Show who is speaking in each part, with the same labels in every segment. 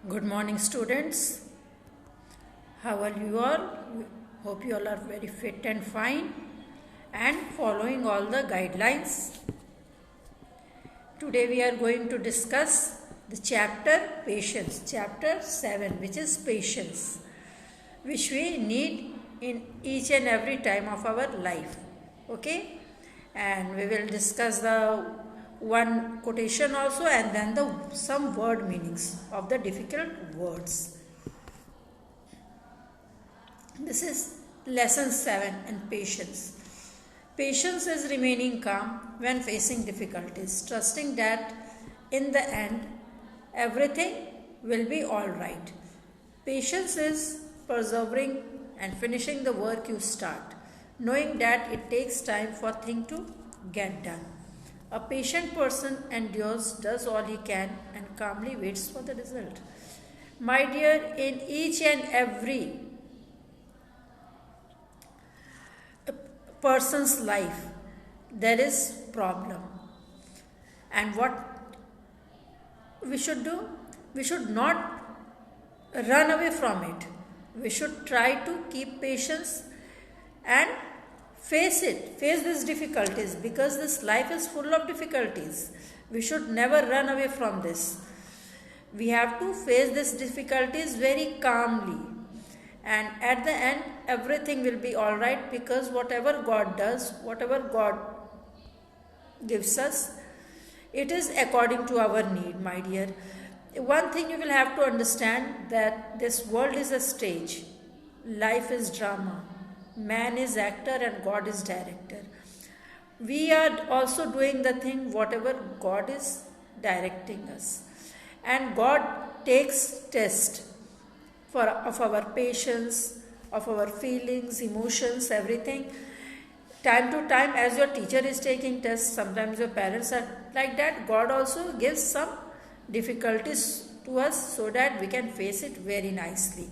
Speaker 1: Good morning, students. How are you all? Hope you all are very fit and fine and following all the guidelines. Today we are going to discuss the chapter Patience, chapter 7, which is patience, which we need in each and every time of our life. Okay? And we will discuss the one quotation also and then some word meanings of the difficult words. This is lesson 7 in patience. Patience is remaining calm when facing difficulties, trusting that in the end everything will be all right. Patience is persevering and finishing the work you start, knowing that it takes time for things to get done. A patient person endures, does all he can, and calmly waits for the result. My dear, in each and every person's life, there is problem. And what we should do? We should not run away from it. We should try to keep patience and face these difficulties, because this life is full of difficulties. We should never run away from this. We have to face these difficulties very calmly, and at the end everything will be all right, because whatever God does, whatever God gives us, it is according to our need, my dear. One thing you will have to understand, that this world is a stage, life is drama, man is actor and God is director. We are also doing the thing whatever God is directing us, and God takes test of our patience, of our feelings, emotions, everything. Time to time, as your teacher is taking tests, sometimes your parents are like that, God also gives some difficulties to us so that we can face it very nicely.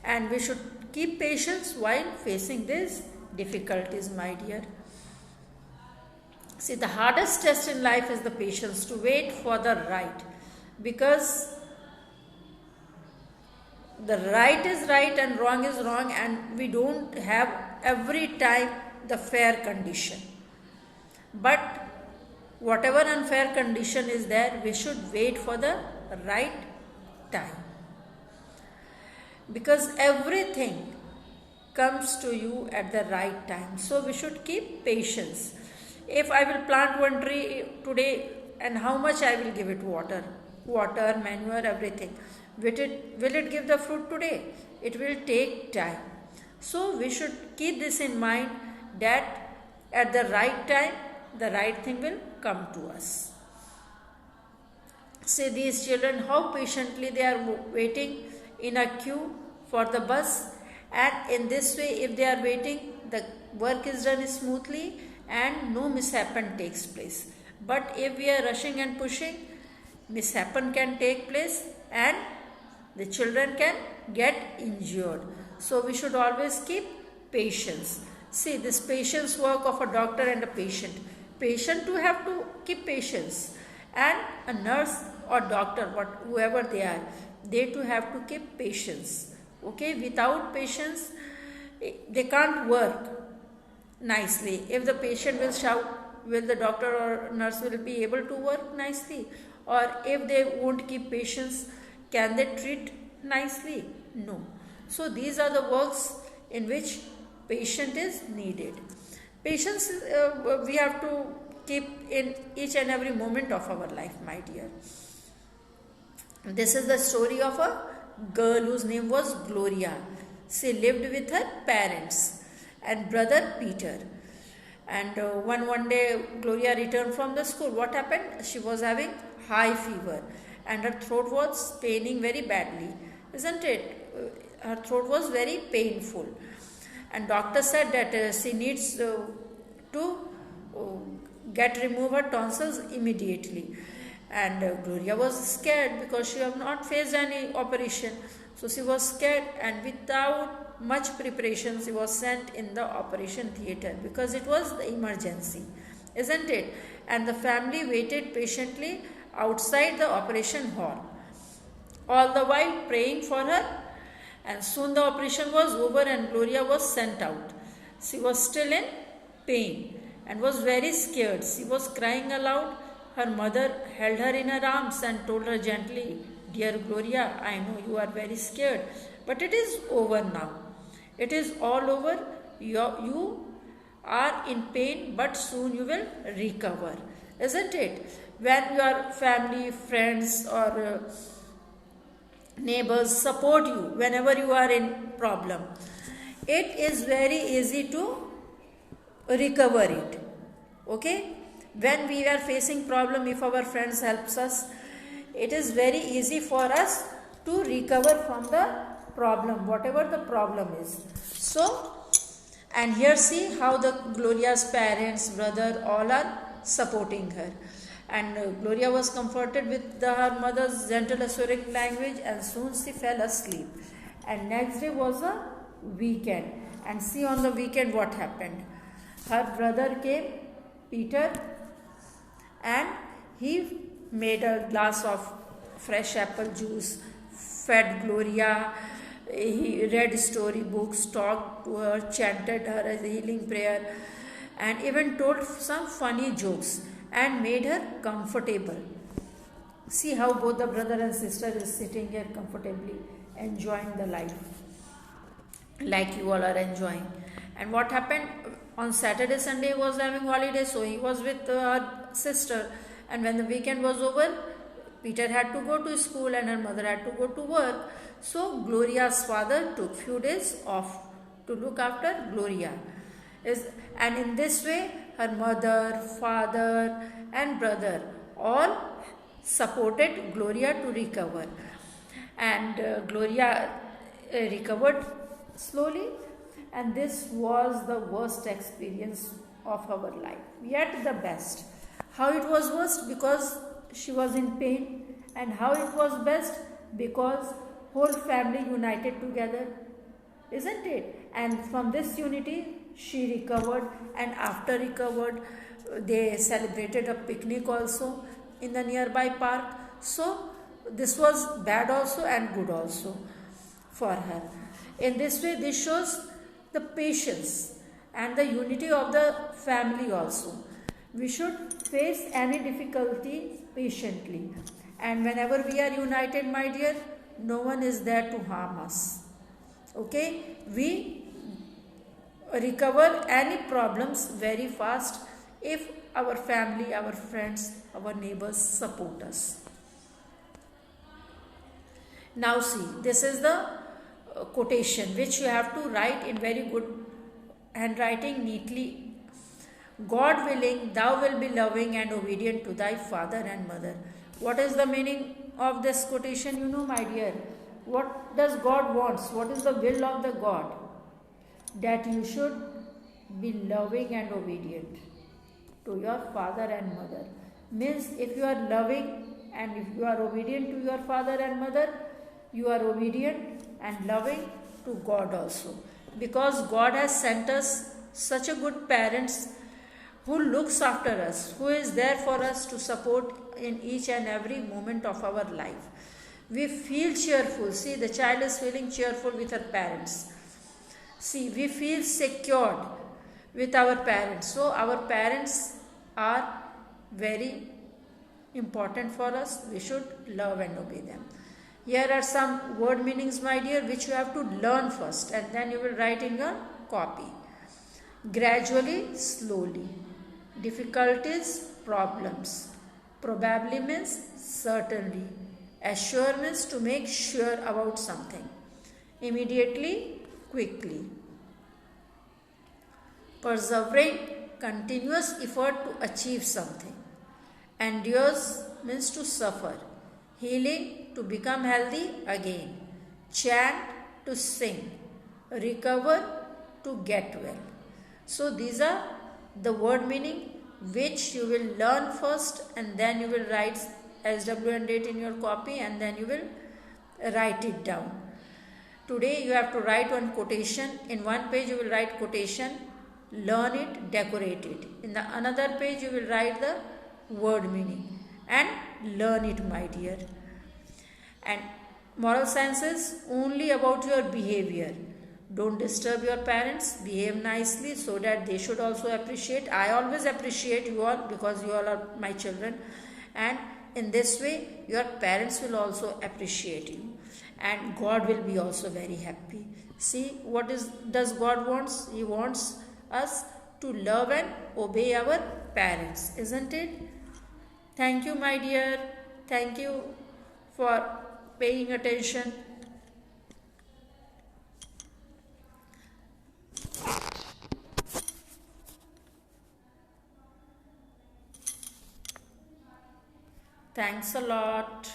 Speaker 1: And we should keep patience while facing these difficulties, my dear. See, the hardest test in life is the patience to wait for the right, because the right is right and wrong is wrong, and we don't have every time the fair condition. But whatever unfair condition is there, we should wait for the right time, because everything comes to you at the right time. So we should keep patience. If I will plant one tree today, and how much I will give it water, manure, everything, will it give the fruit today? It will take time. So we should keep this in mind, that at the right time the right thing will come to us. See, these children, how patiently they are waiting in a queue for the bus, and in this way, if they are waiting, the work is done smoothly and no mishappen takes place. But if we are rushing and pushing, mishappen can take place and the children can get injured. So we should always keep patience. See, this patience work of a doctor and a patient. Patient too have to keep patience, and a nurse or doctor, whoever they are, they too have to keep patience. Okay, without patience, they can't work nicely. If the patient will shout, will the doctor or nurse will be able to work nicely? Or if they won't keep patience, can they treat nicely? No. So these are the works in which patience is needed. Patience we have to keep in each and every moment of our life, my dear. This is the story of a girl whose name was Gloria. She lived with her parents and brother Peter. And one day Gloria returned from the school. What happened? She was having high fever and her throat was paining very badly, isn't it? Her throat was very painful, and doctor said that she needs to remove her tonsils immediately. And Gloria was scared, because she had not faced any operation. So she was scared, and without much preparation she was sent in the operation theatre, because it was the emergency, isn't it? And the family waited patiently outside the operation hall. all the while praying for her. And soon the operation was over and Gloria was sent out. She was still in pain and was very scared. She was crying aloud. Her mother held her in her arms and told her gently, "Dear Gloria, I know you are very scared, but it is over now. It is all over. You are in pain, but soon you will recover." Isn't it? When your family, friends, or neighbors support you whenever you are in problem, it is very easy to recover it. Okay, when we are facing problem, if our friends helps us, it is very easy for us to recover from the problem, whatever the problem is. So, and here see how the Gloria's parents, brother, all are supporting her. And Gloria was comforted with her mother's gentle assuring language, and soon she fell asleep. And next day was a weekend, and see on the weekend what happened. Her brother came, Peter, and he made a glass of fresh apple juice, fed Gloria, he read storybooks, talked to her, chanted her a healing prayer, and even told some funny jokes and made her comfortable. See how both the brother and sister is sitting here comfortably, enjoying the life like you all are enjoying. And what happened on Saturday, Sunday was having holiday, so he was with her sister. And when the weekend was over, Peter had to go to school and her mother had to go to work. So Gloria's father took few days off to look after Gloria. And in this way, her mother, father, and brother all supported Gloria to recover. And Gloria recovered slowly, and this was the worst experience of our life, yet the best. How it was worst? Because she was in pain. And how it was best? Because whole family united together, isn't it? And from this unity she recovered, and after recovered they celebrated a picnic also in the nearby park. So this was bad also and good also for her. In this way, this shows the patience and the unity of the family also. We should face any difficulty patiently, and whenever we are united, my dear, no one is there to harm us. Okay, we recover any problems very fast if our family, our friends, our neighbors support us. Now see, this is the quotation which you have to write in very good handwriting, neatly. God willing, thou will be loving and obedient to thy father and mother. What is the meaning of this quotation? You know, my dear, what does God wants? What is the will of the God? That you should be loving and obedient to your father and mother. Means if you are loving and if you are obedient to your father and mother, you are obedient and loving to God also. Because God has sent us such a good parents who looks after us, who is there for us to support in each and every moment of our life. We feel cheerful. See, the child is feeling cheerful with her parents. See, we feel secured with our parents. So our parents are very important for us. We should love and obey them. Here are some word meanings, my dear, which you have to learn first, and then you will write in your copy. Gradually, slowly. Difficulties, problems. Probably means certainly. Assure means to make sure about something. Immediately, quickly. Persevering, continuous effort to achieve something. Endures means to suffer. Healing, to become healthy again. Chant, to sing. Recover, to get well. So these are the word meaning which you will learn first, and then you will write SW and date in your copy, and then you will write it down. Today you have to write one quotation. In one page you will write quotation, learn it, decorate it. In the another page you will write the word meaning and learn it, my dear. And Moral science is only about your behavior. Don't disturb your parents. Behave nicely so that they should also appreciate. I always appreciate you all because you all are my children. And in this way, your parents will also appreciate you. And God will be also very happy. See, what is does God wants? He wants us to love and obey our parents, isn't it? Thank you, my dear. Thank you for paying attention. Thanks a lot.